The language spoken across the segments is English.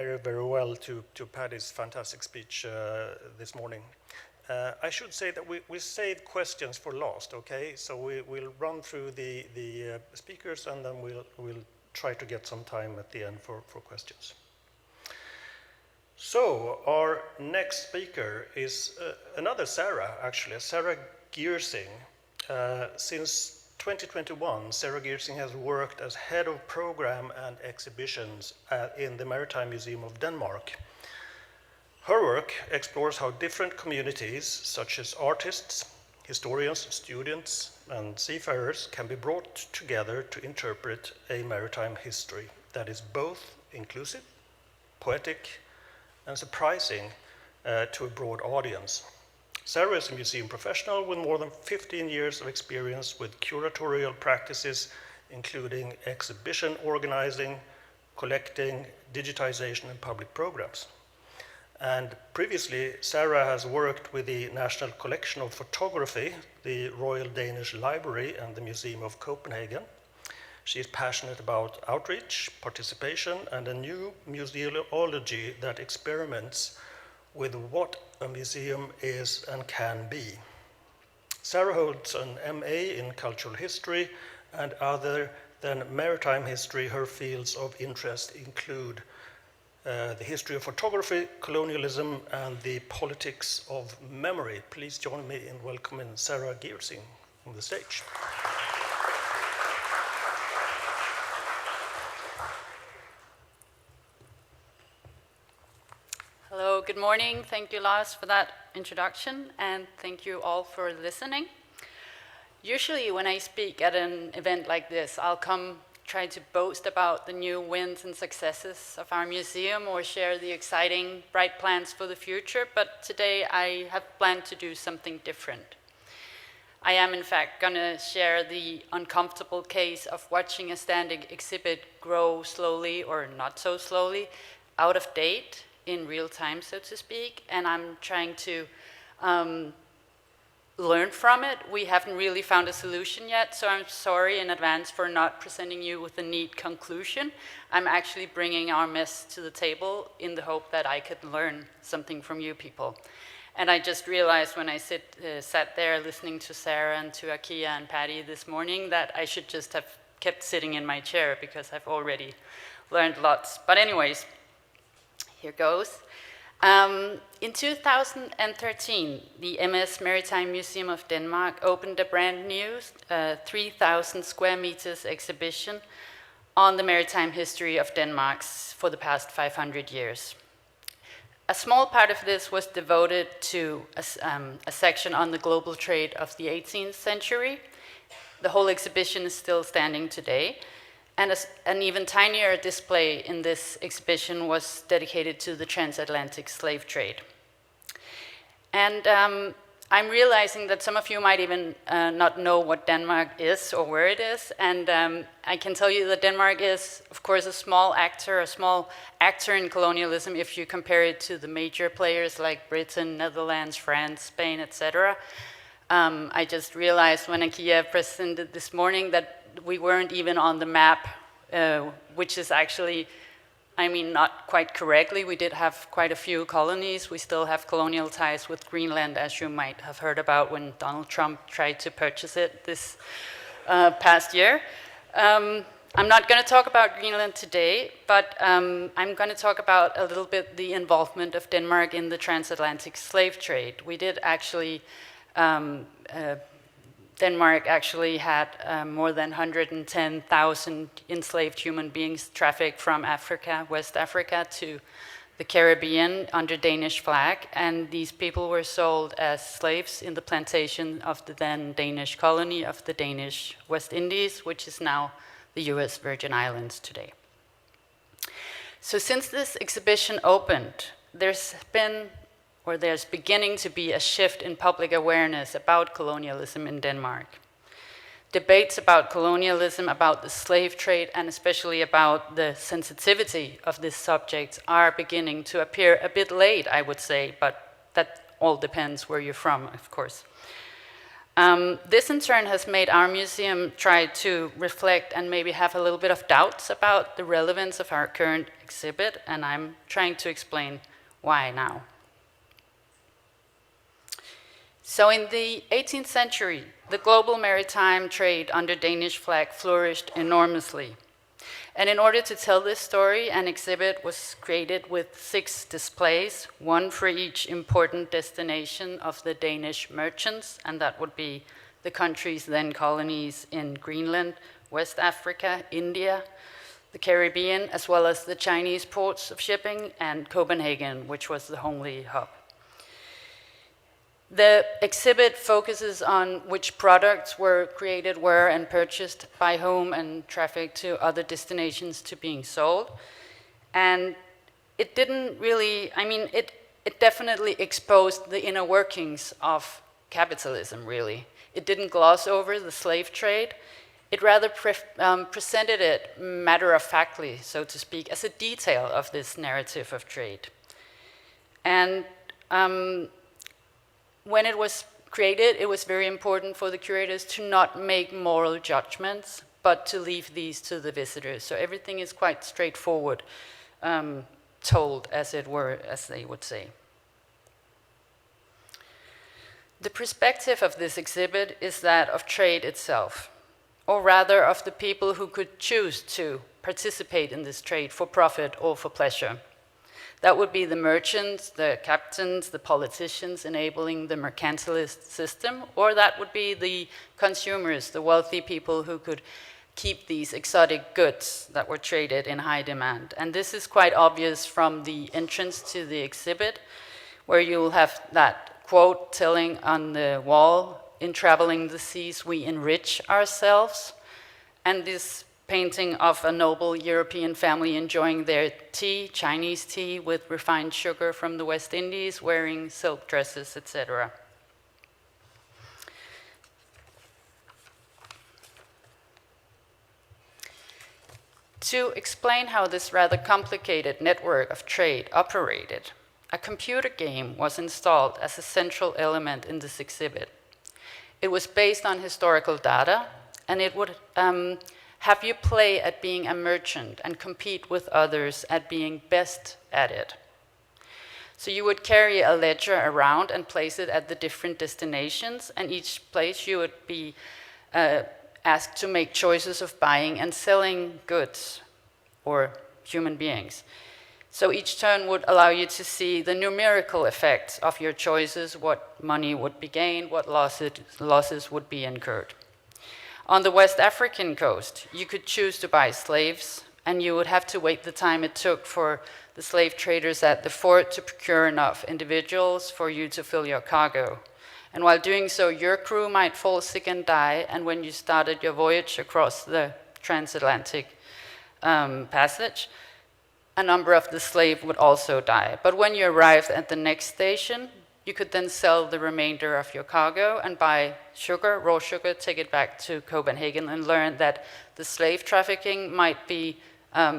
very well to Paddy's fantastic speech this morning. I should say that we saved questions for last, okay? So we'll run through the speakers and then we'll try to get some time at the end for questions. So our next speaker is another Sarah, actually, Sarah Giersing. Since 2021, Sarah Giersing has worked as head of program and exhibitions in the Maritime Museum of Denmark. Her work explores how different communities, such as artists, historians, students, and seafarers, can be brought together to interpret a maritime history that is both inclusive, poetic, and surprising to a broad audience. Sarah is a museum professional with more than 15 years of experience with curatorial practices, including exhibition organizing, collecting, digitization, and public programs. And previously, Sarah has worked with the National Collection of Photography, the Royal Danish Library, and the Museum of Copenhagen. She is passionate about outreach, participation, and a new museology that experiments with what a museum is and can be. Sarah holds an MA in cultural history, and other than maritime history, her fields of interest include the history of photography, colonialism, and the politics of memory. Please join me in welcoming Sarah Giersing on the stage. Hello, good morning. Thank you, Lars, for that introduction, and thank you all for listening. Usually when I speak at an event like this, I'll try to boast about the new wins and successes of our museum or share the exciting, bright plans for the future, but today I have planned to do something different. I am, in fact, going to share the uncomfortable case of watching a standing exhibit grow slowly, or not so slowly, out of date, in real time, so to speak, and I'm trying to learn from it. We haven't really found a solution yet, so I'm sorry in advance for not presenting you with a neat conclusion. I'm actually bringing our mess to the table in the hope that I could learn something from you people. And I just realized when I sat there listening to Sarah and to Akia and Paddy this morning that I should just have kept sitting in my chair because I've already learned lots. But anyways, here goes. In 2013, the MS Maritime Museum of Denmark opened a brand new 3,000 square meters exhibition on the maritime history of Denmark for the past 500 years. A small part of this was devoted to a section on the global trade of the 18th century. The whole exhibition is still standing today. And an even tinier display in this exhibition was dedicated to the transatlantic slave trade. And I'm realizing that some of you might even not know what Denmark is or where it is. And I can tell you that Denmark is, of course, a small actor in colonialism if you compare it to the major players like Britain, Netherlands, France, Spain, etc. I just realized when Akia presented this morning that we weren't even on the map, which is actually, I mean, not quite correctly. We did have quite a few colonies. We still have colonial ties with Greenland, as you might have heard about when Donald Trump tried to purchase it this past year. I'm not going to talk about Greenland today, but I'm going to talk about a little bit the involvement of Denmark in the transatlantic slave trade. We did actually Denmark actually had more than 110,000 enslaved human beings trafficked from Africa, West Africa, to the Caribbean under Danish flag, and these people were sold as slaves in the plantation of the then Danish colony of the Danish West Indies, which is now the US Virgin Islands today. So since this exhibition opened, there's beginning to be a shift in public awareness about colonialism in Denmark. Debates about colonialism, about the slave trade, and especially about the sensitivity of this subject are beginning to appear a bit late, I would say, but that all depends where you're from, of course. This in turn has made our museum try to reflect and maybe have a little bit of doubts about the relevance of our current exhibit, and I'm trying to explain why now. So in the 18th century, the global maritime trade under Danish flag flourished enormously. And in order to tell this story, an exhibit was created with 6 displays, one for each important destination of the Danish merchants, and that would be the countries then colonies in Greenland, West Africa, India, the Caribbean, as well as the Chinese ports of shipping, and Copenhagen, which was the homely hub. The exhibit focuses on which products were created where and purchased by whom and trafficked to other destinations to being sold. And it didn't really, it definitely exposed the inner workings of capitalism, really. It didn't gloss over the slave trade. It rather presented it matter-of-factly, so to speak, as a detail of this narrative of trade. And when it was created, it was very important for the curators to not make moral judgments, but to leave these to the visitors. So everything is quite straightforward, told, as it were, as they would say. The perspective of this exhibit is that of trade itself, or rather of the people who could choose to participate in this trade for profit or for pleasure. That would be the merchants, the captains, the politicians enabling the mercantilist system, or that would be the consumers, the wealthy people who could keep these exotic goods that were traded in high demand. And this is quite obvious from the entrance to the exhibit, where you'll have that quote telling on the wall, "In traveling the seas, we enrich ourselves." And this painting of a noble European family enjoying their tea, Chinese tea with refined sugar from the West Indies, wearing silk dresses, etc. To explain how this rather complicated network of trade operated, a computer game was installed as a central element in this exhibit. It was based on historical data, and it would have you play at being a merchant and compete with others at being best at it. So you would carry a ledger around and place it at the different destinations, and each place you would be asked to make choices of buying and selling goods or human beings. So each turn would allow you to see the numerical effects of your choices, what money would be gained, what losses would be incurred. On the West African coast, you could choose to buy slaves, and you would have to wait the time it took for the slave traders at the fort to procure enough individuals for you to fill your cargo. And while doing so, your crew might fall sick and die, and when you started your voyage across the transatlantic passage, a number of the slaves would also die. But when you arrived at the next station, you could then sell the remainder of your cargo and buy sugar, raw sugar, take it back to Copenhagen, and learn that the slave trafficking might be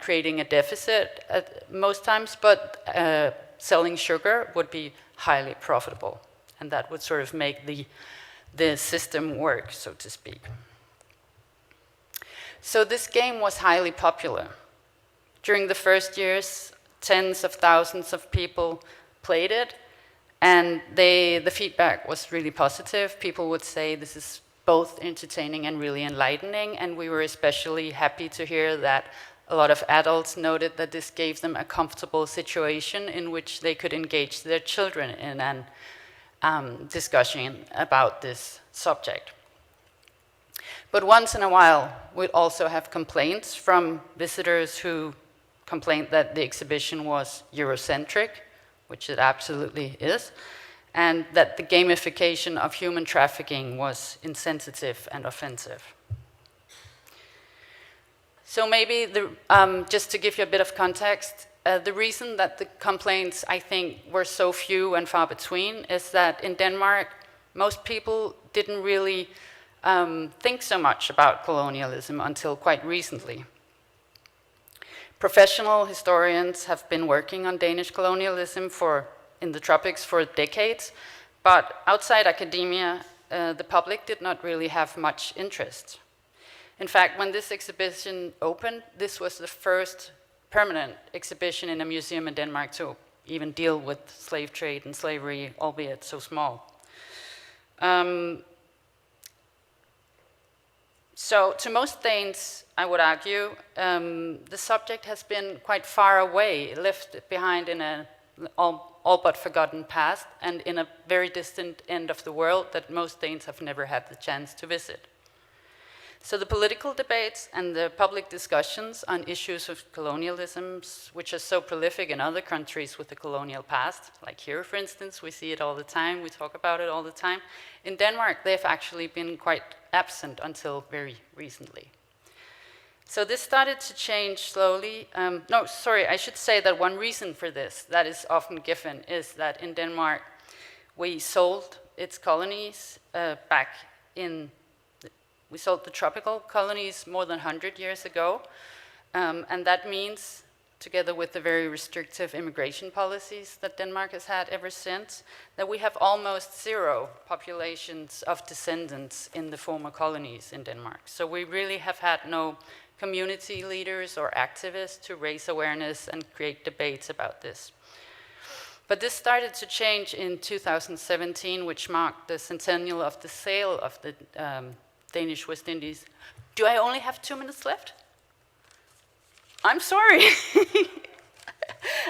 creating a deficit at most times, but selling sugar would be highly profitable. And that would sort of make the system work, so to speak. So this game was highly popular. During the first years, tens of thousands of people played it, and the feedback was really positive. People would say this is both entertaining and really enlightening, and we were especially happy to hear that a lot of adults noted that this gave them a comfortable situation in which they could engage their children in an discussion about this subject. But once in a while, we'd also have complaints from visitors who complained that the exhibition was Eurocentric, which it absolutely is, and that the gamification of human trafficking was insensitive and offensive. So maybe, just to give you a bit of context, the reason that the complaints, I think, were so few and far between is that in Denmark, most people didn't really think so much about colonialism until quite recently. Professional historians have been working on Danish colonialism in the tropics for decades, but outside academia, the public did not really have much interest. In fact, when this exhibition opened, this was the first permanent exhibition in a museum in Denmark to even deal with slave trade and slavery, albeit so small. So to most Danes, I would argue, the subject has been quite far away, left behind in an all but forgotten past, and in a very distant end of the world that most Danes have never had the chance to visit. So the political debates and the public discussions on issues of colonialism, which are so prolific in other countries with the colonial past, like here, for instance, we see it all the time, we talk about it all the time. In Denmark, they've actually been quite absent until very recently. So this started to change slowly. I should say that one reason for this that is often given is that in Denmark, we sold its colonies we sold the tropical colonies more than 100 years ago. And that means, together with the very restrictive immigration policies that Denmark has had ever since, that we have almost zero populations of descendants in the former colonies in Denmark. So we really have had no community leaders or activists to raise awareness and create debates about this. But this started to change in 2017, which marked the centennial of the sale of the Danish West Indies. Do I only have 2 minutes left? I'm sorry.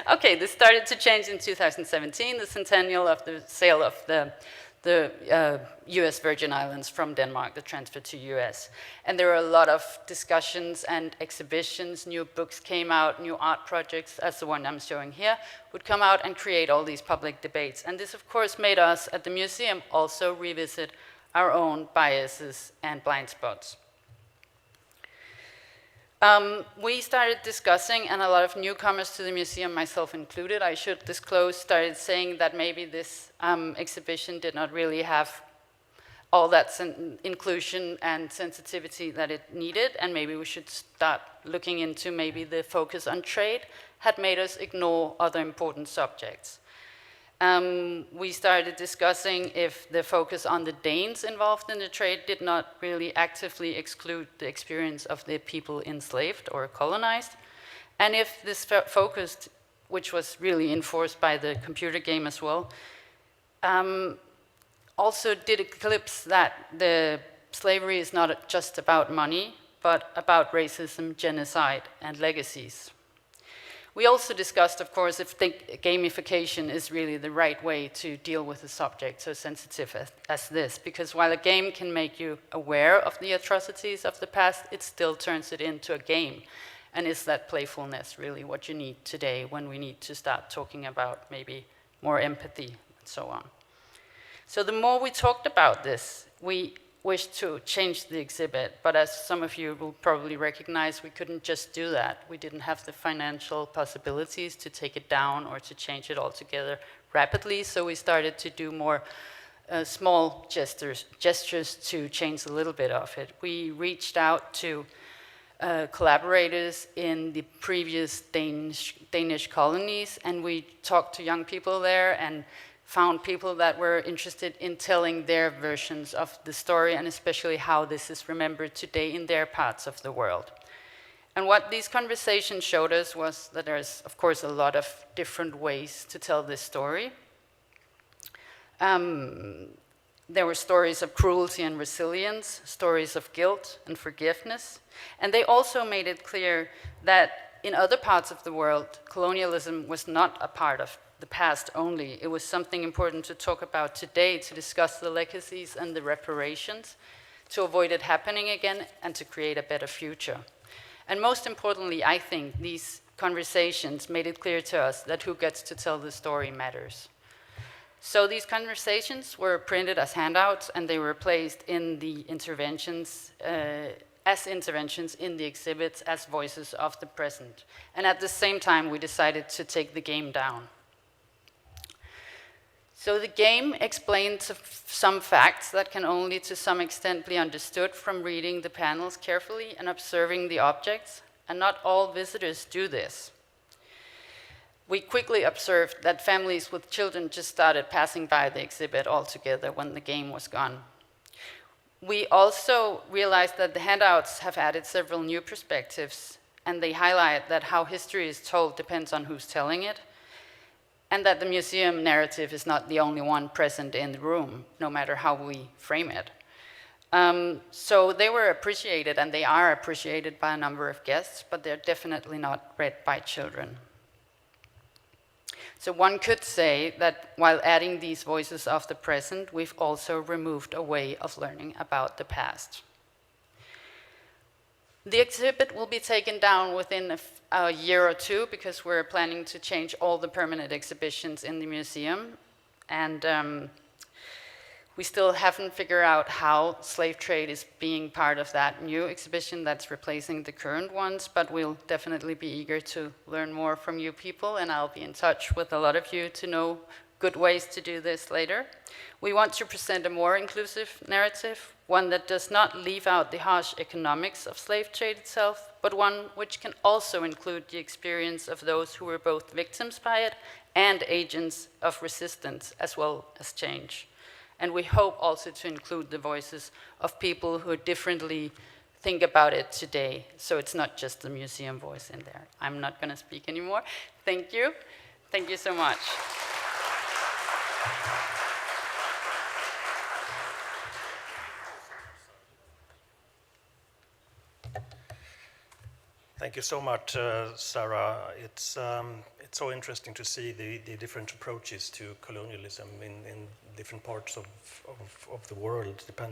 Okay, this started to change in 2017, the centennial of the sale of the US Virgin Islands from Denmark, the transfer to US. And there were a lot of discussions and exhibitions, new books came out, new art projects, as the one I'm showing here, would come out and create all these public debates. And this, of course, made us at the museum also revisit our own biases and blind spots. We started discussing, and a lot of newcomers to the museum, myself included, I should disclose, started saying that maybe this exhibition did not really have all that inclusion and sensitivity that it needed, and maybe we should start looking into maybe the focus on trade had made us ignore other important subjects. We started discussing if the focus on the Danes involved in the trade did not really actively exclude the experience of the people enslaved or colonized, and if this focus, which was really enforced by the computer game as well, also did eclipse that the slavery is not just about money, but about racism, genocide, and legacies. We also discussed, of course, if gamification is really the right way to deal with a subject so sensitive as this, because while a game can make you aware of the atrocities of the past, it still turns it into a game. And is that playfulness really what you need today when we need to start talking about maybe more empathy and so on? So the more we talked about this, we wished to change the exhibit, but as some of you will probably recognize, we couldn't just do that. We didn't have the financial possibilities to take it down or to change it altogether rapidly, so we started to do more small gestures to change a little bit of it. We reached out to collaborators in the previous Danish colonies, and we talked to young people there and found people that were interested in telling their versions of the story, and especially how this is remembered today in their parts of the world. And what these conversations showed us was that there's, of course, a lot of different ways to tell this story. There were stories of cruelty and resilience, stories of guilt and forgiveness, and they also made it clear that in other parts of the world, colonialism was not a part of the past only. It was something important to talk about today, to discuss the legacies and the reparations, to avoid it happening again, and to create a better future. And most importantly, I think these conversations made it clear to us that who gets to tell the story matters. So these conversations were printed as handouts, and they were placed in the interventions, as interventions in the exhibits as voices of the present. And at the same time, we decided to take the game down. So the game explained some facts that can only to some extent be understood from reading the panels carefully and observing the objects, and not all visitors do this. We quickly observed that families with children just started passing by the exhibit altogether when the game was gone. We also realized that the handouts have added several new perspectives, and they highlight that how history is told depends on who's telling it, and that the museum narrative is not the only one present in the room, no matter how we frame it. So they were appreciated, and they are appreciated by a number of guests, but they're definitely not read by children. So one could say that while adding these voices of the present, we've also removed a way of learning about the past. The exhibit will be taken down within a year or two because we're planning to change all the permanent exhibitions in the museum. And we still haven't figured out how slave trade is being part of that new exhibition that's replacing the current ones, but we'll definitely be eager to learn more from you people, and I'll be in touch with a lot of you to know good ways to do this later. We want to present a more inclusive narrative, one that does not leave out the harsh economics of slave trade itself, but one which can also include the experience of those who were both victims by it and agents of resistance as well as change. And we hope also to include the voices of people who differently think about it today, so it's not just the museum voice in there. I'm not going to speak anymore. Thank you. Thank you so much. Thank you so much, Sarah. It's so interesting to see the different approaches to colonialism in different parts of the world, depending